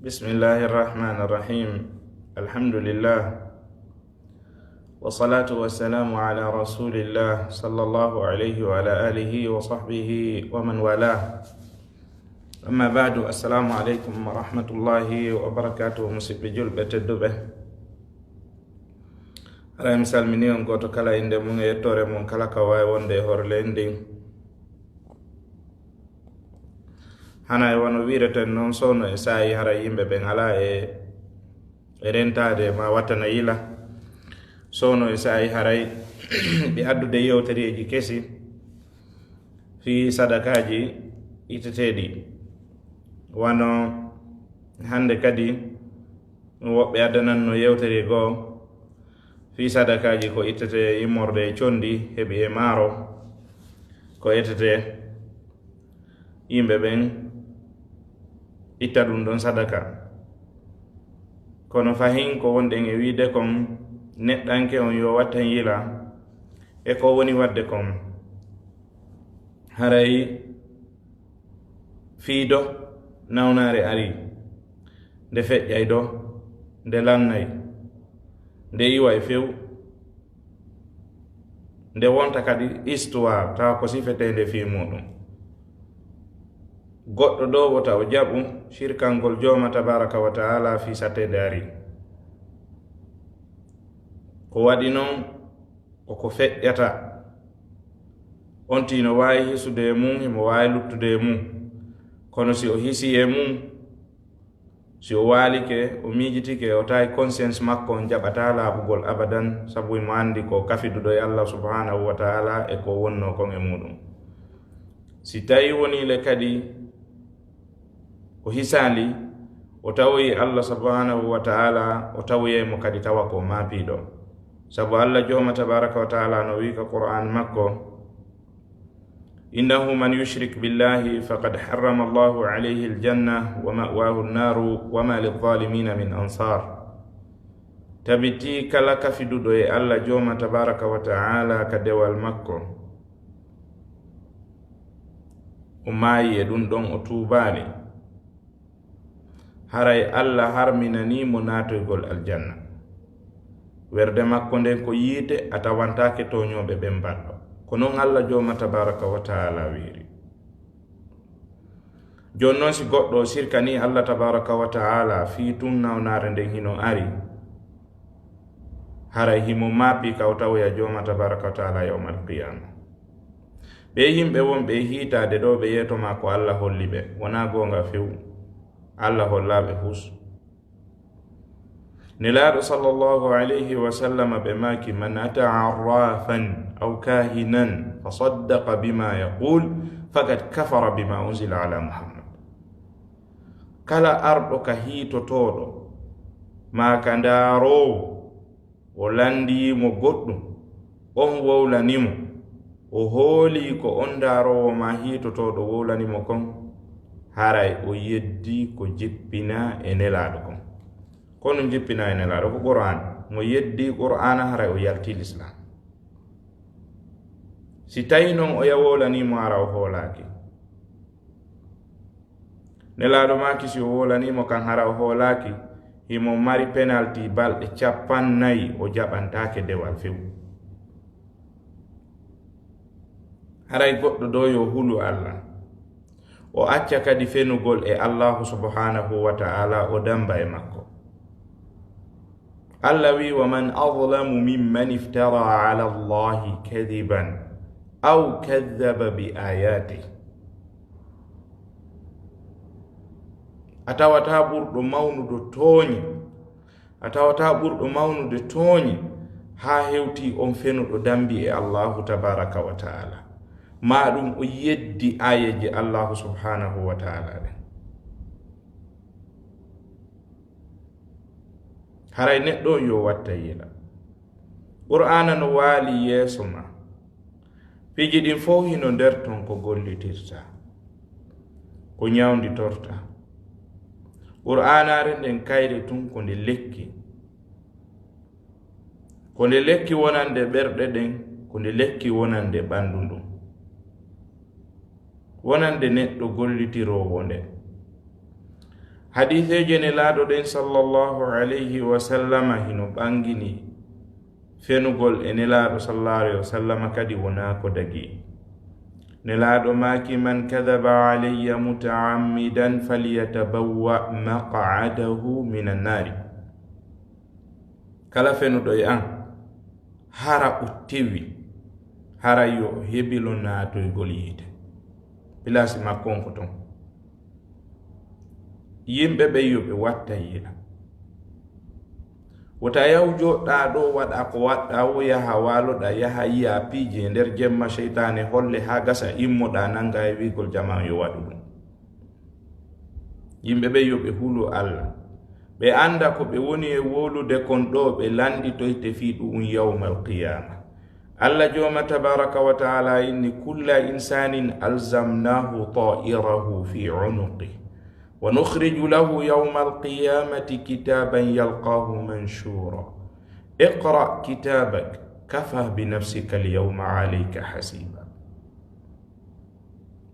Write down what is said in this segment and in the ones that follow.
بسم الله الرحمن الرحيم الحمد لله والصلاة والسلام على رسول الله صلى الله عليه وعلى آله وصحبه ومن والاه أما بعد السلام عليكم ورحمة الله وبركاته مسيب جلبة الدبة على مثال منيون قوتو كلا إندي من يتوري من كلا كواي وندي هورليندي hana wano wirete non sono e sayi hara yimɓe ɓen ala e rentade ma wattana yila sono e sayi haray ɓe addude yewtereji kesi fi sadakaji iteteɗi wano hande kadi woɓɓe addananno yewtere goo fi sadakaji ko ittete immorde condi heɓi e maaro ko ittete yimɓe ɓen itta ɗum ɗon sadaka kono fahin ko wonɗen e wiide kon neɗɗanke on yo wattan yila e ko woni wadde kon haray fiido nawnare ari nde feƴƴay do nde lannay nde iwa e few nde wonta kadi histoire tawa ko sifetende fi muɗum goɗɗo ɗo wota o jaɓu shirkangol jooma tabaraka wa taala fi sattede ari ko waɗi noon koko feƴƴata on tino wawi hisude e mum himo wawi luttude e mum kono si o hisi e mum si o waalike o miijitike o tawi conscience makko on jaɓata laaɓugol abadan sabu mo andi ko kafiduɗo e allah subhanahu wa taala e ko wonno kon e muɗum si tawi wonile kadi o hisali o tawoyi allah subhanahu wa ta'ala o tawoyemo kadi tawa ko maapiɗo sabu allah joma tabaraka wa ta'ala no wi ka qur'an makko innahu man yushrik billahi faqad harrama allahu alayhi aljanna wa ma'wahu an-naru wa ma lidh-dhalimina min ansar tabiti kala kafiduɗo e allah joma tabaraka wa ta'ala ka dewal makko o maayi e ɗum ɗon o tuubali haray allah harminanimo natoygol aljanna werde makko nden ko yiite a tawantake toñoɓe ɓen mbaɗɗo ko noon allah joma tabaraka wa taala wiiri joni noon si goɗɗo sirkani allah tabaraka wa taala fi tun nawnare nden hino ari haray himo maapi kaw tawoya joma tabaraka wa taala yawma alqiyama ɓe yimɓe wonɓe hiitade ɗo ɓe yetoma ko allah holli ɓe wona gonga few allah hollaɓe hus nelaɗo sallallahu alayhi wa sallam ɓe maki man ata arrafan aw kahinan fa saddaqa bima yaqul faqad kafara bima unzila ala muhammad kala arɗo ka hiitotoɗo ma ka ndaarowo o landimo goɗɗum on wowlanimo o hooli ko on ndaarowo ma hiitotoɗo wowlanimo kon haray o yeddi ko jippina e nelaɗo kon kono jippina e nelaɗo ko qur'an mo yeddi qur'ana haray o yalti l'islam si tawi noon o yawolanimo ara o hoolaki nelaɗo maki si o wolanimo kan hara o hoolaki himo mari penalty balɗe 50 o jaɓantake dewal few haray goɗɗo ɗo yo hulu allah o acca kadi fenugol e allahu subhanahu wa ta'ala o damba e makko allah wi wa man adlamu mimman iftara ala allahi kadiban aw kadhaba bi ayatih a tawata ɓurɗo mawnude tooñi a tawata ɓurɗo mawnude tooñi ha hewti on fenuɗo dambi e allahu tabaraka wa ta'ala ma ɗum o yeddi ayeji allahu subhanahu wa ta'ala ɗen haray neɗɗo yo watta yila qur'ana no waali yeeso ma piji ɗin fof hino nder ton ko gollitirta ko ñawditorta qur'anare nden kayre tun ko nde lekki ko nde lekki wonande ɓerɗe ɗen ko nde lekki wonande ɓandu ndun wonande neɗɗo gollitirowo nde hadiseje ne laaɗo ɗen sallallahu alayhi wa sallama hino ɓangini fenugol e nelaaɗo sallallahu alayhi wa sallama kadi wona ko dagi. nelaaɗo maaki man kadaba alayya mutaammidan falyatabawwa maq'adahu min annari. kala fenuɗo e an hara o tewi hara yo heɓilo naatoygol yiite pilasi makko on ko ton. yimɓe ɓe yo ɓe watta yiila wota yahu joɗɗa ɗo waɗa ko waɗɗa o yaha waloɗa yaha yiya piije nder jemma cheytane holle ha gasa immoɗa nanga e wigol jama yo waɗu ɗum. yimɓe ɓe yo ɓe huulu Allah ɓe anda ko ɓe woni e wolude kon ɗo ɓe landitoyte fiiɗum yawmal qiyama. Allah joma tabaraka wa taala inni kulla insanin alzamnahu ta'irahu fi unuqi wa nukhriju lahu yawmal qiyamati kitaban yalqahu manshura iqra kitabak kafa bi nafsika alyawma alayka hasiba.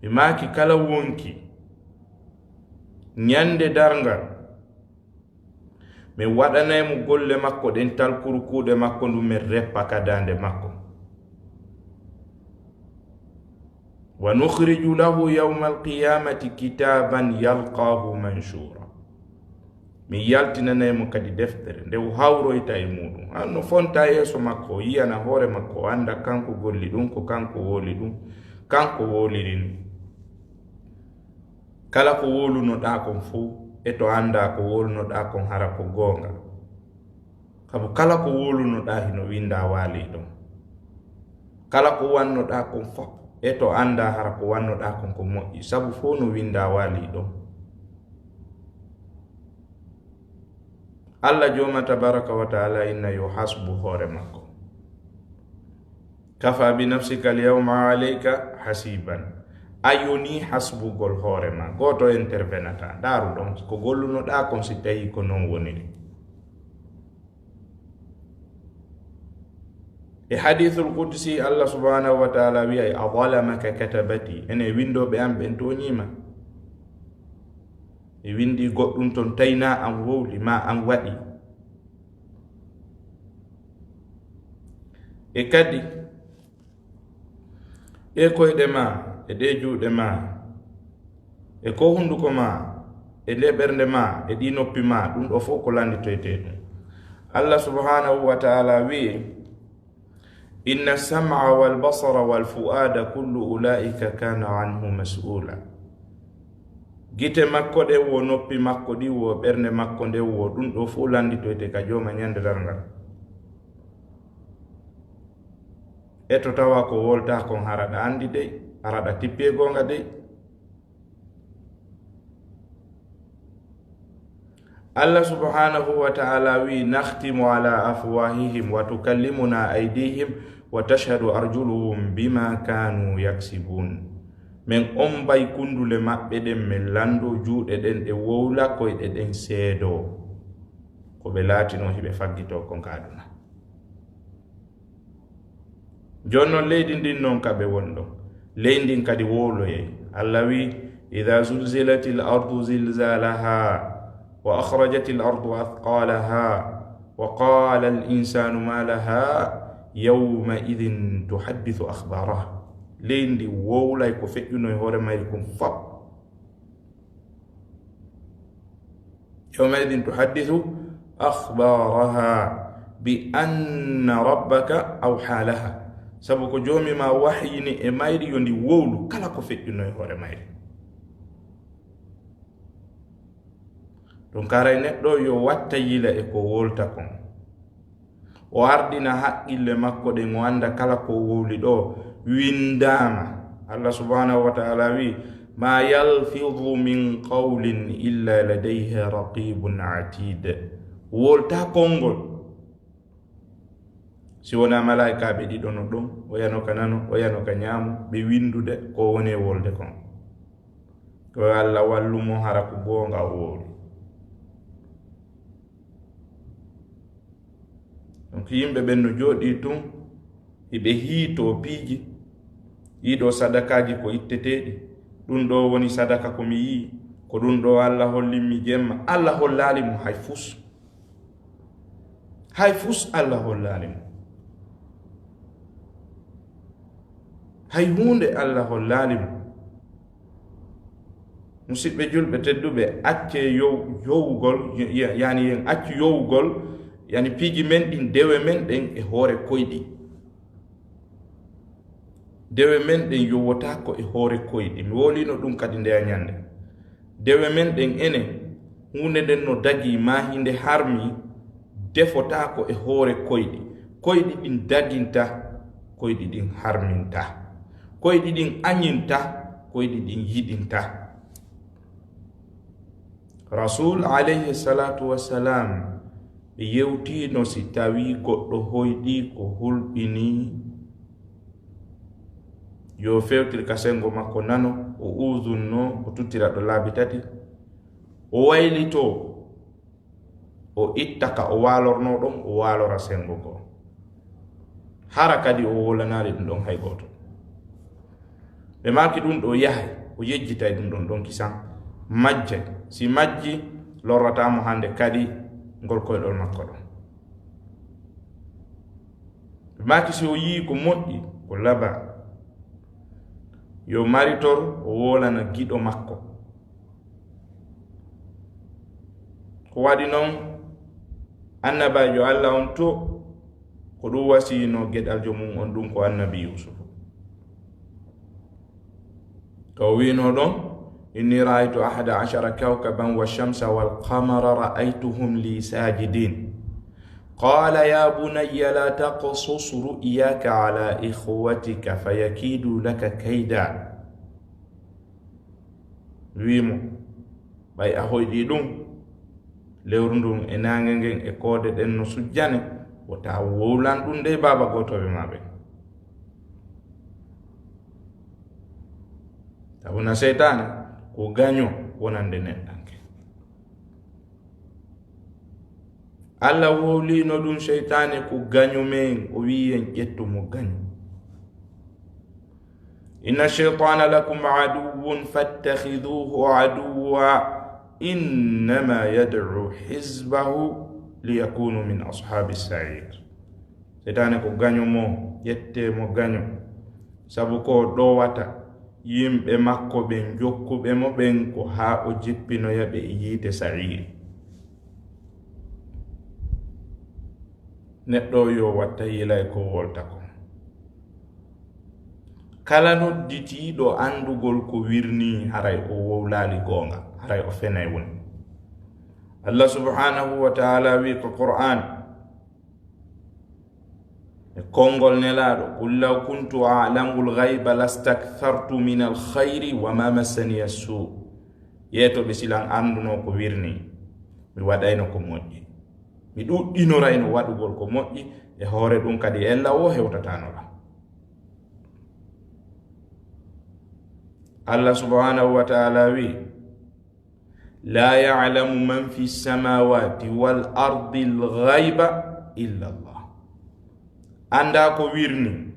bimaki kala wonki nyande darngal mi waɗanaymo golle makko ɗen talkurkuɗe makko ndu min reppa kadande makko. wa nukhriju lahu yawmal qiyamati kitaban yalqahu manshura. mi yaltinanaymo kadi deftere nde hawroyta e muɗum no fonta yeeso makko yiyana hoore makko anda kanko golli ɗum ko kanko woli ɗum kanko woliri ɗum. kala ko wolunoɗa kon fuu e to anda ko wolunoɗa kon hara ko goonga. sabu kala ko wolunoɗa hino winda waali ɗon. kala ko wannoɗa kon fof e to anda hara ko wannoɗa kon ko moƴƴi sabu fo no winda waali ɗon. Allah joma tabaraka wa taala inna yo hasbu hoore makko. kafa bi nafsika alyawma alayka hasiban. ayoni hasbugol hoore ma goto intervenata daaru ɗon ko gollunoɗa kon si tawi ko non woniri. e hadithul qudsi Allah subhanahu wa ta'ala wi'ay adhalamaka katabati ene windoɓe am ɓen toñima e windi goɗɗum ton tayna am wowli ma am waɗi. e kadi e koyɗe ma e ɗe juuɗe ma e ko hunduko ma e ɗe ɓernde ma e ɗi noppi ma ɗum ɗo fof ko landitoyte ɗum. Allah subhanahu wa ta'ala wi'i inna sam'a wal basara wal fu'ada kullu ulaika kana anhu mas'ula. gite makko ɗe wo noppi makko ɗi wo ɓernde makko nde wo ɗum ɗo fof landitoyte ka joma ñande darngal. e to tawa ko wolta kon haraɗa andi dey haraɗa tippie gonga dey. Allah subhanahu wa ta'ala wi nakhtimu ala afwahihim wa tukallimuna aydihim wa tashhadu arjuluhum bima kanu yaksibun. men on bay kundule maɓɓe ɗen min lando juuɗe ɗen ɗe wowla koyɗe ɗen seedo ko ɓe laatino hiɓe faggito kon kaduna. jonnon leydi ndin non kaɓe wonɗo leydi kadi wowloye. Allah wi idha zulzilatil ardu zilzalaha wa akhrajatil ardu athqalaha wa qala al insanu ma laha yawma idhin tuhaddithu akhbaraha. leydi wowlay ko feƴƴuno e hoore mayri kon fop. yawma idhin tuhaddithu akhbaraha bi anna rabbaka awha laha. sabu ko joomi ma wahyini e mayri yo ndi wowlu kala ko feƴƴuno e hoore mayri. ɗum karay neɗɗo yo watta yila e ko wolta kon o ardina haqqille makko ɗen o anda kala ko wowli ɗo windama. Allah subhanahu wa ta'ala wi ma yalfidhu min qawlin illa ladayha raqibun atid. wolta kongol si wona malaika ɓe ɗiɗono ɗum o yano ka nano o yano ka ñaamu ɓe windude ko woni wolde kon. ko Allah wallumo hara ko goonga wowli. donc yimɓe ɓen no jooɗi tun hiɓe hiito piiji yiɗo sadakaji ko itteteɗi ɗum ɗo woni sadaka komi yii ko ɗum ɗo Allah hollinmi jemma Allah hollali mo hay fus Allah hollali mo hay hunde Allah hollali mo musidɓe julɓe tedduɓe acce yowugol yani yen accu yowugol yani piiji men ɗin dewe men ɗen e hoore koyɗi dewe men ɗen yowotako e hoore koyɗi mi wolino ɗum kadi ndeya ñande dewe men ɗen ene hunde nden no dagi mahinde harmi defotako e hoore koyɗi ɗin daginta koyɗi ɗin harminta koyɗi ɗin añinta koyɗi ɗin yiɗinta rasul alayhi salatu wassalam ɓe yewtino si tawi goɗɗo hoyɗi ko hulɓini yo fewtir ka sengo makko nano o udunno o tuttira ɗo laabi tati o waylito o ittaka o walorno ɗon o walora sengo go hara kadi o wolanali ɗum ɗon hay goto ɓe maki ɗum ɗo yahay o yejjitay ɗum ɗon ɗon kisan majjay si majji lorratamo hande kadi ngol koyɗol makko ɗon ɓe maki si o yii ko moƴƴi ko laba yo maritor o wolana giɗo makko ko waɗi noon annabajo Allah on to ko ɗum wasino geɗaljo mum on ɗum ko annabi Yusuf to wino ɗon inni ra'aytu 11 kawkaban wash-shamsa wal-qamara ra'aytuhum li sajidin qala ya bunayya la taqsus ru'yaka ala ikhwatika fayakidu laka kayda wimo ɓay a hoyɗi ɗum lewru ndun e nange ngen e koode ɗen no sujjane wota wowlan ɗum de baba gotoɓe maɓe tabuna seytane ko gaño wonande neɗɗanke Allah wowlino ɗum seytane ko gaño men o wiyen ƴettumo gaño inna shaytana lakum aduwwun fattakhiduhu aduwwa innama yad'u hizbahu liyakunu min ashabi sa'ir seytane ko gaño mo ƴettemo gaño sabu ko ɗowata yimɓe makko ɓen jokkuɓe mo ɓen ko ha o jippinoyaɓe e yiite sa'ir neɗɗo yo watta yilay ko wolta ko kala nodditiɗo andugol ko wirni haray o wowlali gonga haray o fenay woni Allah subhanahu wa ta'ala wi ko Qur'an e kongol nelaɗo qul law kuntu a'lamul ghaiba lastakthartu min alkhayri wa ma massani as-su yetoɓe silan anduno ko wirni mi waɗayno ko moƴƴi mi ɗuɗɗinorayno waɗugol ko moƴƴi e hoore ɗum kadi ella o hewtatanoɗa Allah subhanahu wa ta'ala wi la ya'lamu man fi samawati wal ardi al-ghaiba illa Allah anda ko wirni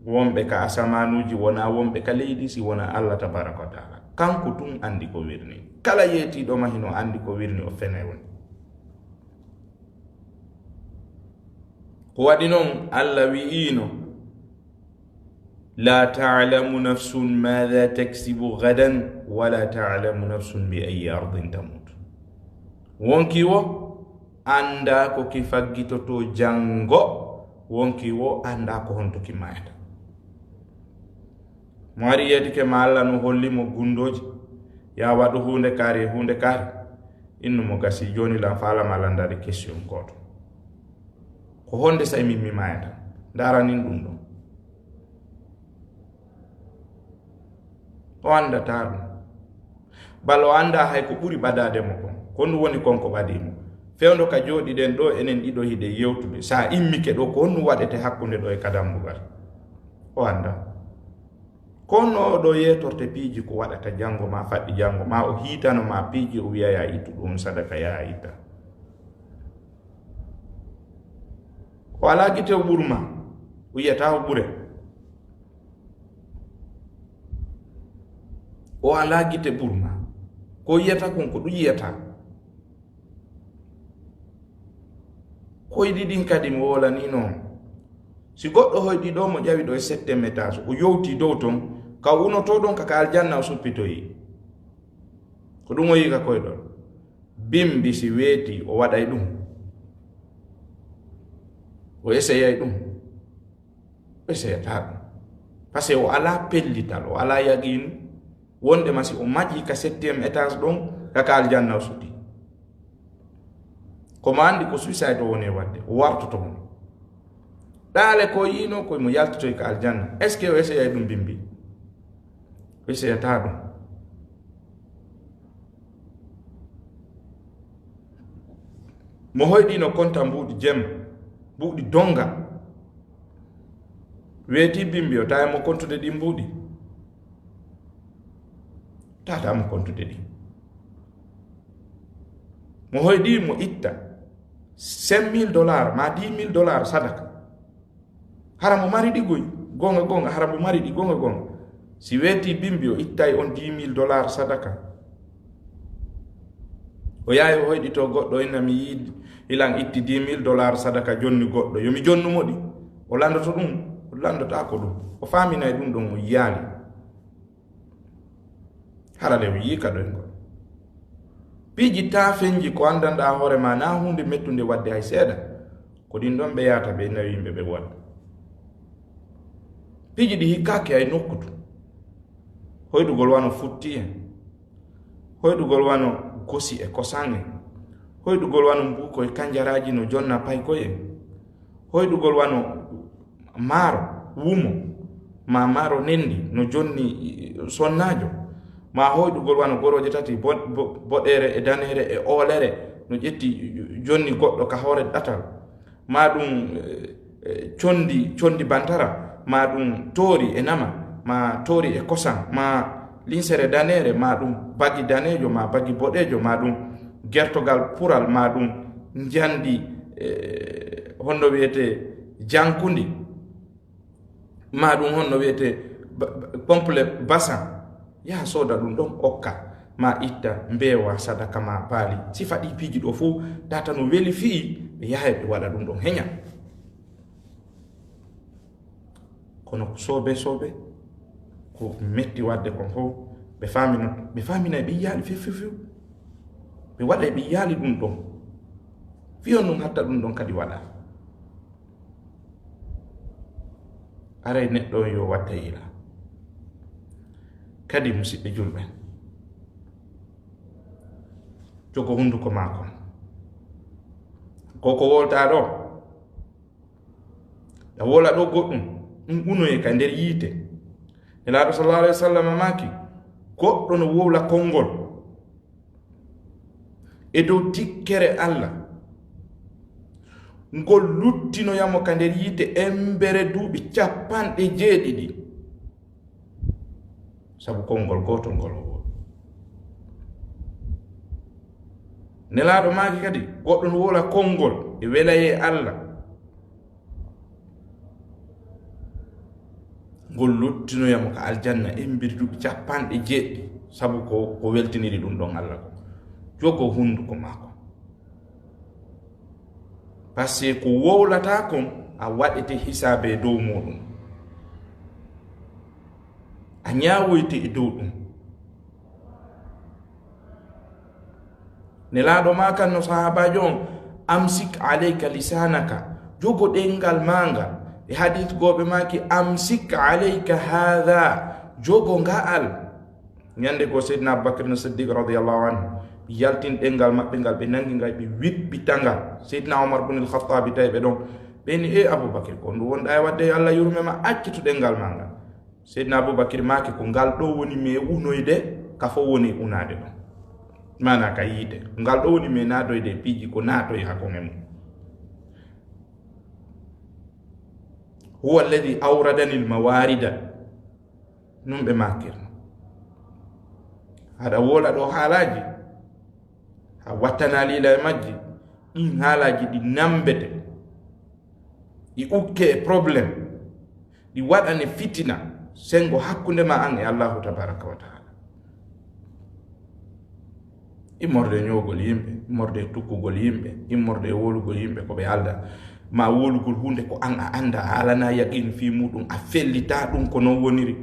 wonɓe ka asamanuji wona wonɓe ka leydi si wona Allah tabaraka wa ta'ala kanko tun andi ko wirni kala yetiɗo mahino andi ko wirni o fene woni ko waɗi noon Allah wi'ino la ta'lamu nafsun madha taksibu gadan wala ta'lamu nafsun bi ayyi ardin tamut wonki wo anda ko ki faggitoto jango wonki wo anda ko honto ki mayata mari yedike ma Allah no hollimo gundoji ya waɗu hunde kaari innu mo gasi joni lan fala malandade question goto ko honde say min mi mayata daranin ɗum ɗo o andata ɗum bal o anda hay ko ɓuri ɓadademo kon kon woni konko ɓadimo fewndo ka jooɗi ɗen ɗo enen ɗiɗo hiɗe yewtude sa immike ɗo ko honɗum waɗete hakkunde ɗo e kadambugal o anda konno ɗo yetorte piiji ko waɗata jango ma faɗɗi jango ma o hiitano ma piiji o wiya ya ittu ɗum sadaka ya itta o ala gite o ɓurma o yiyata o ɓure o ala gite ɓurma ko yiyata kon ko ɗum yiyata koyɗi ɗin kadi mo wolani noon si goɗɗo hoyɗi ɗo mo ƴawi ɗo e 7e étage o yowti dow ton ka unoto ɗon kaka aljanna o suppitoyi ko ɗum o yika koyɗon bimbi si weeti o waɗay ɗum o essayay ɗum o essayata ɗum par ce que o ala pellital o ala yaqin wonde ma si o maƴi ka 7e étage ɗon kaka aljanna o sutti komo andi ko suicide o woni wadde o wartoto mo ɗaale ko yino koye mo yaltotoy ka aljanna est ce que o essayay ɗum bimbi o essayata ɗum mo hoyɗino konta mbuuɗi jemma mbuuɗi donga weeti bimbi o tawi mo kontude ɗi mbuuɗi tatamo kontude ɗi mo hoyɗi mo itta $5,000 ma $10,000 sadaka hara mo mari ɗi goy gonga hara mo mari ɗi gonga si weeti bimbi o ittay on $10,000 sadaka o yahi o hoyɗito goɗɗo ina mi yiidi ilan itti $10,000 sadaka jonni goɗɗo yomi jonnumo ɗi o landoto ɗum o landota ko ɗum o faminay ɗum ɗon o yaali harale o yii ka ɗon gol piiji taafenji ko andanɗa hoore ma na hunde mettunde wadde hay seeɗa ko ɗin ɗon ɓe yahata ɓe nawi yimɓe ɓe waɗa piiji ɗi hikkaki ay nokkutu hoyɗugol wano futti en hoyɗugol wano gosi e kosan en hoyɗugol wano mbuko e kanjaraji no jonna paykoy en hoyɗugol wano maaro wumo ma maaro nendi no jonni sonnajo ma hoyɗugol wano goroje tati boɗere e danere e olere no ƴetti jonni goɗɗo ka hoore ɗatal ma ɗum condi bantara ma ɗum toori e nama ma toori e kosan ma linsere danere ma ɗum bagi danejo ma bagi boɗejo ma ɗum gertogal pural ma ɗum jandi honno wiyete jankundi ma ɗum honno wiyete complet basan yaha soda ɗum ɗon okka ma itta mbewa sadaka ma baali sifa ɗi piiji ɗo fuu tata no weli fii ɓe yahay ɓe waɗa ɗum ɗon heña kono sobe ko metti wadde kon fof ɓe faminay ɓe yaali few ɓe waɗay ɓe yaali ɗum ɗon fiyon ɗum hatta ɗum ɗon kadi waɗa aray neɗɗo yo watta yila kadi musidɓe julɓe jogo hunduko maako koko wolta ɗo a wola ɗo goɗɗum ɗum unoye ka nder yiite nelaɗo sallallahu alayhi wa sallam maki goɗɗo no wowla konngol e dow tikkere Allah ngol luttinoyamo ka nder yiite embere duuɓi 90 sabu konngol gotol ngol o wol nelaɗo maki kadi goɗɗo no wola konngol e welaye Allah ngol luttinoyamo ka aljanna embere duuɓi 90 sabu ko weltiniri ɗum ɗon Allah ko jogo hunduko maako par ce que ko wowlata kon a waɗete hisabe dow muɗum a ñawoyte e dow ɗum nelaɗo ma kan no sahabajo on amsik alayka lisanaka jogo ɗengal mangal e hadith goɓe maki amsik alayka hadha jogo nga'al ñande ko seydina aboubacry no siddiq radiallahu anhu yaltin ɗengal maɓɓe ngal ɓe nangi ngal ɓe wiɓɓita ngal seydina omar bun al-khattabi tawi ɓe ɗon ɓeni e aboubacry ko ndu wonɗa e wadde yo allah yurmema accitu ɗengal ma ngal seydina aboubacry maki ko ngal ɗo woni me unoyde ka fo woni unade ɗon mana ka yiide ngal ɗo woni me nadoyde piiji ko natoye hakone mum huwa alladi awradani lmawarida num ɓe makirno haɗa wola ɗo haalaji ha wattana lila e majji ɗin haalaji ɗi nambete ɗi ukke e probléme ɗi waɗane fitina sengo hakkunde ma an e allahu tabaraka wa taala immorde ñogol yimɓe immorde tukkugol yimɓe immorde wolugol yimɓe ko ɓe alda ma wolugol hunde ko an a anda a alana yaqin fi muɗum a fellita ɗum ko non woniri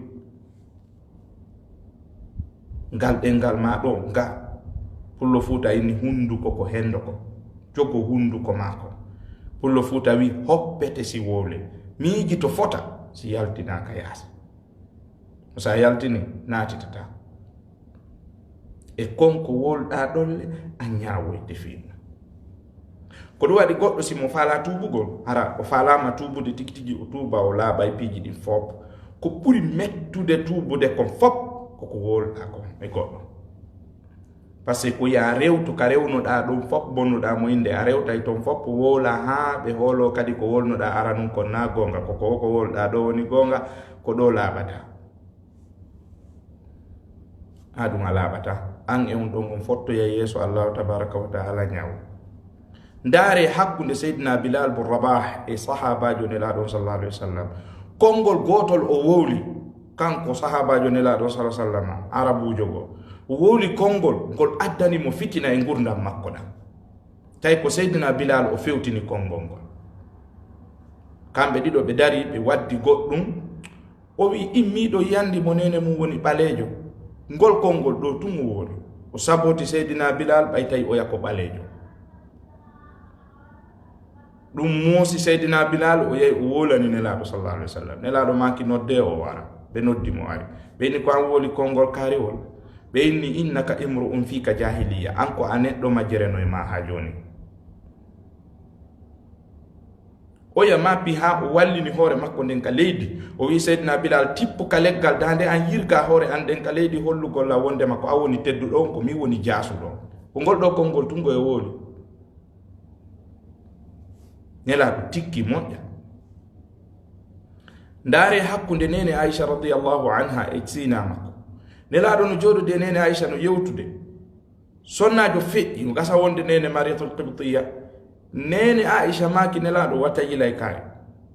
ngal ɗengal ma ɗo nga pullo fuuta inni hunduko ko hendo ko jogo hunduko maako pullo fuuta wi hoppete si wowle miiji to fota si yaltinaka yaasa sa yaltini naatitata e konko wolɗa ɗolle a ñawoyde fiino ko ɗum waɗi goɗɗo simo faala tubugol hara o faalama tubude tigi tigi o tuuba o laaɓay piiji ɗin fop ko ɓuri mettude tubude kon fop koko wolɗa kon e goɗɗo par ce que ko ya rewtu ka rewnoɗa ɗum fop bonnuɗa mo inde a rewtay toon fop wowla ha ɓe hoolo kadi ko wolnoɗa ara num kon na gonga koko wolɗa ɗo woni gonga ko ɗo laaɓata ha ɗum a laaɓata an e on ɗon on fottoya yeeso allahu tabaraka wa taala ñaw ndaare hakkunde seydina bilal bo rabah e sahabajo nelaɗon sallallahu alayhi wa sallam konngol gotol o wowli kanko sahabajo nelaɗon sallallahu alayhi wa sallam arabujo go o wowli konngol ngol addani mo fitina e gurdam makko ɗam tawi ko seydina bilal o fewtini konngol ngol kamɓe ɗiɗo ɓe dari ɓe waddi goɗɗum o wi immiɗo yandi mo nene mum woni ɓalejo ngol konngol ɗo tum o woni o saboti seydina bilal ɓay tawi o yako ɓalejo ɗum moosi seydina bilal o yehi o wolani nelaɗo sallallahu alaihi wa sallam nelaɗo maki nodde o wara ɓe noddi mo ari ɓe inni ko an woli konngol kaariwol ɓe inni innaka imru'un fika jahiliya an ko a neɗɗo majjereno e ma ha joni oya mappi ha o wallini hoore makko nden ka leydi o wi seydina bilal tippu ka leggal dande an yirga hoore an nden ka leydi hollugol la wondema ko a woni tedduɗo on ko mi woni jaasuɗo ko ngol ɗo konngol tungo e wooli nelaɗo tikki moƴƴa ndaare hakkunde nene aicha radiallahu anha e sina makko nelaɗo no jooɗude nene aicha no yewtude sonnajo feƴƴi no gasa wonde nene mariatul qibtiya nene aicha maki nelaɗo watta yilay kaari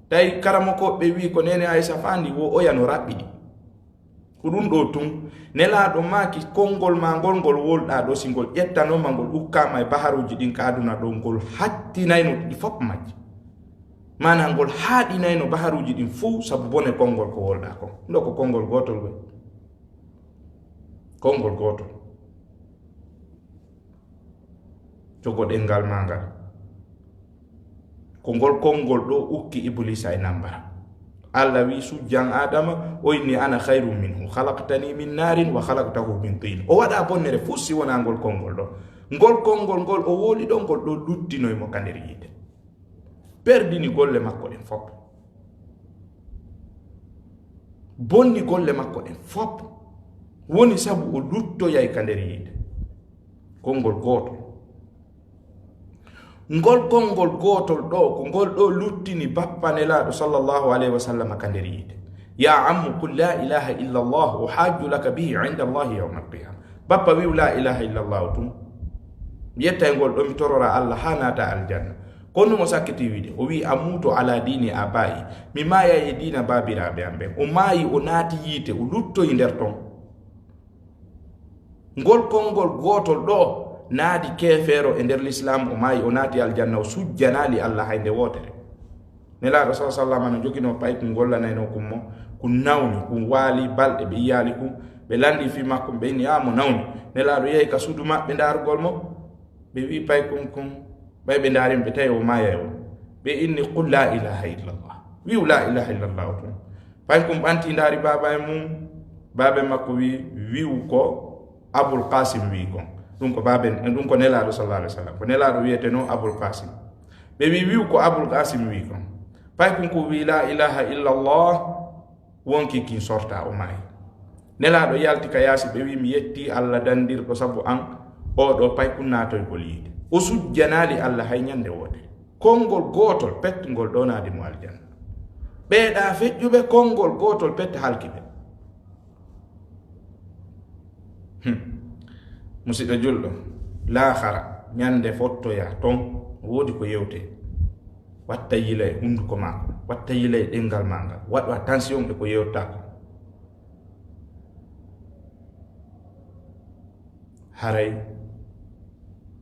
tawi karamokoɓe wi ko nene aicha fandi wo oya no raɓɓiɗi ko ɗum ɗo tun nelaɗo maki konngol ma ngol ngol wolɗa ɗo si ngol ƴettanoma ngol ukkama e baharuji ɗin ka aduna ɗo ngol hattinayno ɗi fop majji mana ngol haaɗinayno baharuji ɗin fuu sabu bone konngol ko wolɗa kon ɗo ko konngol gotol goy konngol gotol jogo ɗengal ma ngal ko ngol konngol ɗo ukki iblisa e nambara allah wi sujjan adama o inni ana khairum minhu khalaqtani min narin wa khalaqtahu min tin o waɗa bonnere fuu si wona ngol konngol ɗo ngol konngol ngol o woli ɗo ngol ɗo luttinoymo ka nder yiide perdini golle makko ɗen fop bonni golle makko ɗen fop woni sabu o luttoyay ka nder yiide konngol gotol ngol konngol gotol ɗo ko ngol ɗo luttini bappa nelaɗo sallallahu alayhi wa sallam ka nder yiide ya ammu qul la ilaha illa allah uhajju laka bihi inda allahi yawma alqiyama bappa wiw la ilaha illa allah tum yetta e ngol ɗo mi torora allah ha naata aljanna kono mo sakkiti wiide o wi amuto ala dini abai mi maya e dina babiraɓe am ɓen o maayi o naati yiite o luttoyi nder ton ngol konngol gotol ɗo naadi kefeero e nder l'islam o maayi o naati aljanna o sujjanali allah hay nde wotere nelaɗo sa sallam no jogino pay ko gollanayno kummo ko nawni ko waali balɗe ɓe yiyali kum ɓe landi fi makko ɓe inni mo nawni nelaɗo yehi ka suudu maɓɓe darugol mo ɓe wi pay kum ɓay ɓe ndarim ɓe tawi o maya o ɓe inni qul la ilaha illallah wiw la ilaha illallah o tun pay kum ɓanti ndaari baba e mum babe makko wi wiw ko abul qasim wi kon ɗum ko babe ɗum ko nelaɗo sallallahu alaihi wasallam ko nelaɗo wiyete no abul qasim ɓe wi wiw ko abul qasim wi kon pay kum ko wi la ilaha illallah wonki kin sorta o maayi nelaɗo yalti ka yaasi ɓe wi mi yetti allah dandirɗo sabu an oɗo pay kum natoygol yiide o sujjanali allah hay ñande wotere konngol gotol pette ngol ɗonadi mo aljanna ɓeeɗa feƴƴuɓe konngol gotol pette halkiɓe musidɗo julɗo lahara ñande fottoya ton woodi ko yewte watta yila e hunduko maako watta yila e ɗengal ma ngal waɗu attention e ko yewta ko haray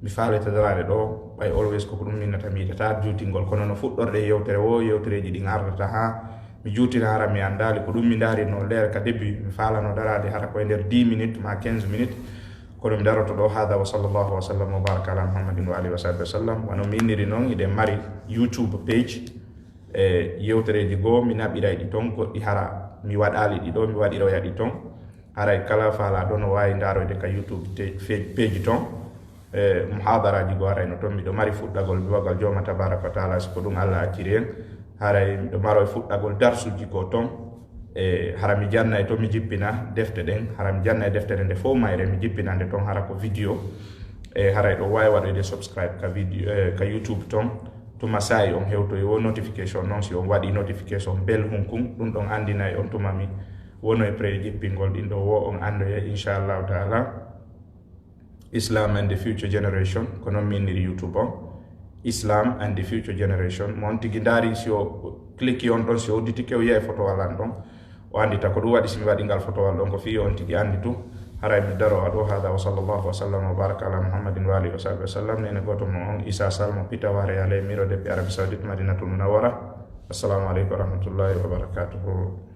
mi faalete darade ɗo ɓay always ko ɗum minnata mi yiɗata juutingol kono no fuɗɗorde yewtere wo yewtereji ɗi ardata ha mi juutina hara mi andali ko ɗum mi darino leer ka début mi faalano darade hara koye nder 10 minutes ma 15 minutes kono mi daroto ɗo hada wa sallallahu wa sallam wa baraka ala muhammadin wa alihi wa sahbihi wa sallam wano mi inniri noon iɗen mari YouTube page yewtereji goo mi naɓiray ɗi toon goɗɗi hara mi waɗali ɗi ɗo mi waɗiroya ɗi toon haray kala faala ɗo no wawi daroyde ka YouTube page toon muhadaraji goo arayno toon miɗo mari fuɗɗagol biwagal joma tabaraka wa taala siko ɗum Allah acciri en haray miɗo maro e fuɗɗagol darsuji goo toon hara mi janna e to mi jippina defte ɗen hara mi janna e deftere nde fof mayre mi jippina nde toon hara ko vidéo haray ɗo wawi waɗoyde subscribe ka vidéo ka YouTube toon tuma sayi on hewtoyi wo notification noon si on waɗi notification bel hunkun ɗum ɗon andina e on tuma mi wono e pré jippingol ɗin ɗo wo on andoya inchallahu taala Islam and the Future Generation ko noon mi inniri YouTube on Islam and the Future Generation mon tigi ndaari si o clique on ɗon si o udditi kew yiya e photowal an ɗon o andita ko ɗum waɗi si mi waɗi ngal photowal ɗon ko fi on tigi andi tu haray mi daro aɗo hada wa sallallahu wa sallam wa baraka ala muhammadin wa alihi wa sahbihi wa sallam nene goto mo on Isa Salmo pita ware ale miro depuis Arabie Saoudite Madinatul Munawwara assalamu aleykum wa rahmatullahi wa barakatuhu